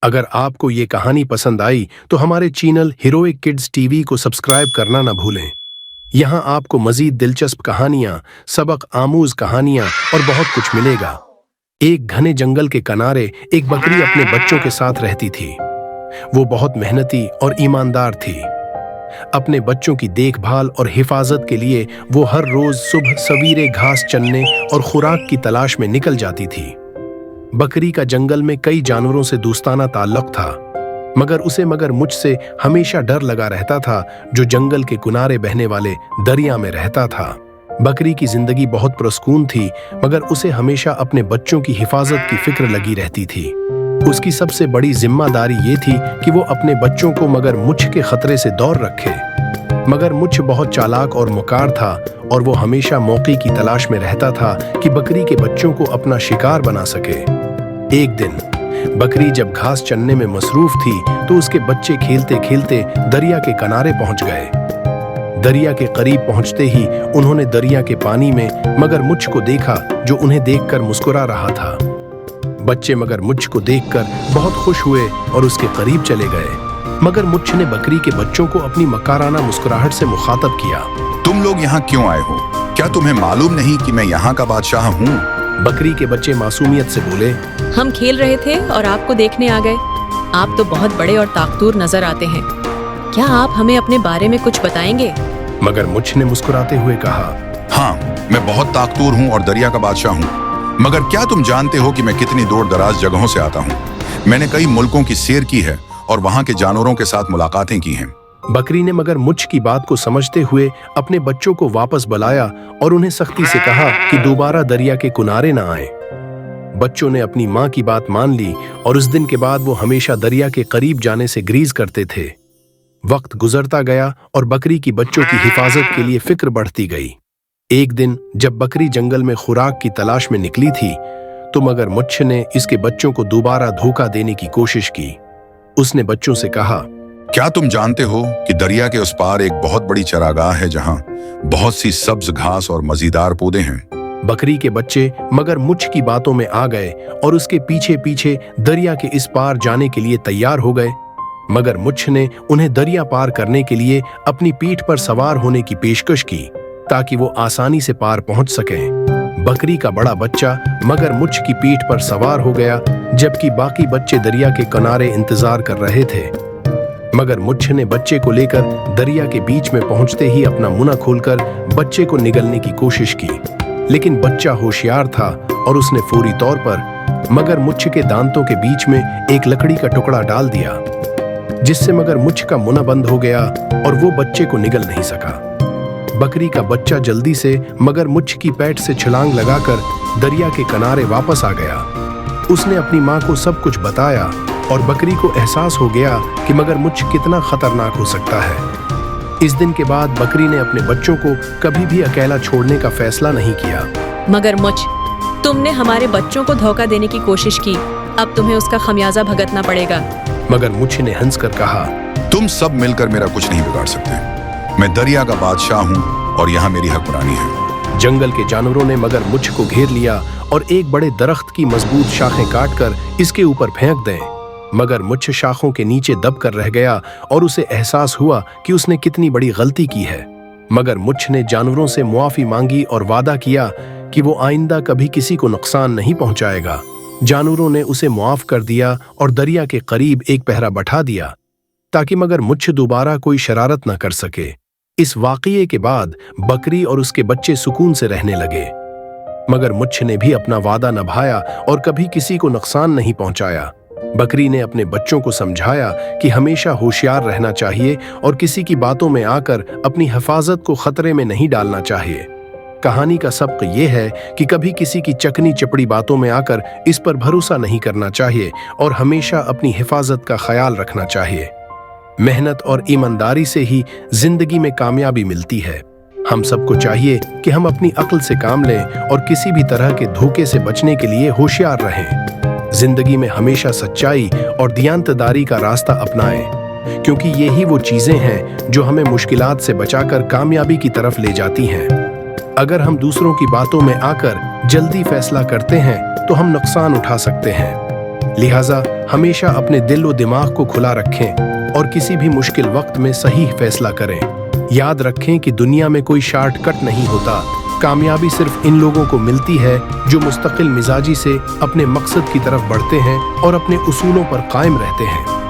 अगर आपको ये कहानी पसंद आई तो हमारे चैनल हीरोइक किड्स टीवी को सब्सक्राइब करना ना भूलें। यहाँ आपको मजीद दिलचस्प कहानियाँ, सबक आमूज कहानियाँ और बहुत कुछ मिलेगा। एक घने जंगल के किनारे एक बकरी अपने बच्चों के साथ रहती थी। वो बहुत मेहनती और ईमानदार थी। अपने बच्चों की देखभाल और हिफाजत के लिए वो हर रोज सुबह सवेरे घास चनने और खुराक की तलाश में निकल जाती थी। बकरी का जंगल में कई जानवरों से दोस्ताना ताल्लुक था, मगर उसे मगरमुच्छ से हमेशा डर लगा रहता था, जो जंगल के किनारे बहने वाले दरिया में रहता था। बकरी की जिंदगी बहुत पुरस्कून थी, मगर उसे हमेशा अपने बच्चों की हिफाजत की फिक्र लगी रहती थी। उसकी सबसे बड़ी जिम्मेदारी ये थी कि वो अपने बच्चों को मगरमुच्छ के खतरे से दूर रखे। मगरमुच्छ बहुत चालाक और मुकार था और वो हमेशा मौके की तलाश में रहता था कि बकरी के बच्चों को अपना शिकार बना सके। एक दिन बकरी जब घास चनने में मसरूफ थी तो उसके बच्चे खेलते खेलते दरिया के किनारे पहुंच गए। दरिया के करीब पहुंचते ही उन्होंने दरिया के पानी में मगरमुच्छ को देखा, जो उन्हें देखकर मुस्कुरा रहा था। बच्चे मगरमुच्छ को देखकर बहुत खुश हुए और उसके करीब चले गए। मगरमुच्छ ने बकरी के बच्चों को अपनी मकाराना मुस्कुराहट से मुखातब किया। तुम लोग यहाँ क्यों आए हो? क्या तुम्हें मालूम नहीं कि मैं यहाँ का बादशाह हूँ? बकरी के बच्चे मासूमियत से बोले, हम खेल रहे थे और आपको देखने आ गए। आप तो बहुत बड़े और ताकतवर नजर आते हैं। क्या आप हमें अपने बारे में कुछ बताएंगे? मगरमुच्छ ने मुस्कुराते हुए कहा, हाँ, मैं बहुत ताकतवर हूँ और दरिया का बादशाह हूँ। मगर क्या तुम जानते हो कि मैं कितनी दूर दराज जगहों से आता हूँ? मैंने कई मुल्कों की सैर की है और वहाँ के जानवरों के साथ मुलाकातें की हैं। बकरी ने मगरमुच्छ की बात को समझते हुए अपने बच्चों को वापस बुलाया और उन्हें सख्ती से कहा कि दोबारा दरिया के किनारे न आए। बच्चों ने अपनी माँ की बात मान ली और उस दिन के बाद वो हमेशा दरिया के करीब जाने से ग्रीज करते थे। वक्त गुजरता गया और बकरी की बच्चों की हिफाजत के लिए फिक्र बढ़ती गई। एक दिन जब बकरी जंगल में खुराक की तलाश में निकली थी तो मगरमुच्छ ने इसके बच्चों को दोबारा धोखा देने की कोशिश की। उसने बच्चों से कहा, क्या तुम जानते हो कि दरिया के उस पार एक बहुत बड़ी चरागाह है जहाँ बहुत सी सब्ज घास और मजेदार पौधे हैं? बकरी के बच्चे मगरमुच्छ की बातों में आ गए और उसके पीछे पीछे दरिया के इस पार जाने के लिए तैयार हो गए। मगरमुच्छ ने उन्हें दरिया पार करने के लिए अपनी पीठ पर सवार होने की पेशकश की ताकि वो आसानी से पार पहुंच सकें। बकरी का बड़ा बच्चा मगरमुच्छ की पीठ पर सवार हो गया, जबकि बाकी बच्चे दरिया के किनारे इंतजार कर रहे थे। मगरमुच्छ ने बच्चे को लेकर दरिया के बीच में पहुंचते ही अपना मुंह खोलकर बच्चे को निगलने की कोशिश की, लेकिन बच्चा होशियार था और उसने फौरी तौर पर मगरमुच्छ के दांतों के बीच में एक लकड़ी का टुकड़ा डाल दिया, जिससे मगरमुच्छ का मुंह बंद हो गया और वो बच्चे को निगल नहीं सका। बकरी का बच्चा जल्दी से मगरमुच्छ की पैठ से छलांग लगाकर दरिया के किनारे वापस आ गया। उसने अपनी माँ को सब कुछ बताया और बकरी को एहसास हो गया कि मगरमुच्छ कितना खतरनाक हो सकता है। इस दिन के बाद बकरी ने अपने बच्चों को कभी भी अकेला छोड़ने का फैसला नहीं किया। मगरमुच्छ, तुमने हमारे बच्चों को धोखा देने की कोशिश की, अब तुम्हें उसका खमियाजा भुगतना पड़ेगा। मगरमुच्छ ने हंसकर कहा, तुम सब मिलकर मेरा कुछ नहीं बिगाड़ सकते। मैं दरिया का बादशाह हूँ और यहाँ मेरी हुक्मरानी है। जंगल के जानवरों ने मगरमुच्छ को घेर लिया और एक बड़े दरख्त की मजबूत शाखें काटकर इसके ऊपर फेंक दें। मगरमुच्छ शाखों के नीचे दब कर रह गया और उसे एहसास हुआ कि उसने कितनी बड़ी गलती की है। मगरमुच्छ ने जानवरों से मुआफी मांगी और वादा किया कि वो आइंदा कभी किसी को नुकसान नहीं पहुंचाएगा। जानवरों ने उसे मुआफ कर दिया और दरिया के करीब एक पहरा बैठा दिया ताकि मगरमुच्छ दोबारा कोई शरारत न कर सके। इस वाकये के बाद बकरी और उसके बच्चे सुकून से रहने लगे। मगरमुच्छ ने भी अपना वादा निभाया और कभी किसी को नुकसान नहीं पहुंचाया। बकरी ने अपने बच्चों को समझाया कि हमेशा होशियार रहना चाहिए और किसी की बातों में आकर अपनी हिफाजत को खतरे में नहीं डालना चाहिए। कहानी का सबक ये है कि कभी किसी की चकनी चपड़ी बातों में आकर इस पर भरोसा नहीं करना चाहिए और हमेशा अपनी हिफाजत का ख्याल रखना चाहिए। मेहनत और ईमानदारी से ही जिंदगी में कामयाबी मिलती है। हम सबको चाहिए कि हम अपनी अक्ल से काम लें और किसी भी तरह के धोखे से बचने के लिए होशियार रहें। जिंदगी में हमेशा सच्चाई और दियांतदारी का रास्ता अपनाएं, क्योंकि यही वो चीजें हैं जो हमें मुश्किलात से बचाकर कामयाबी की तरफ ले जाती हैं। अगर हम दूसरों की बातों में आकर जल्दी फैसला करते हैं तो हम नुकसान उठा सकते हैं। लिहाजा हमेशा अपने दिल और दिमाग को खुला रखें और किसी भी मुश्किल वक्त में सही फैसला करें। याद रखें कि दुनिया में कोई शॉर्टकट नहीं होता। कामयाबी सिर्फ इन लोगों को मिलती है जो मुस्तकिल मिजाजी से अपने मकसद की तरफ बढ़ते हैं और अपने उसूलों पर कायम रहते हैं।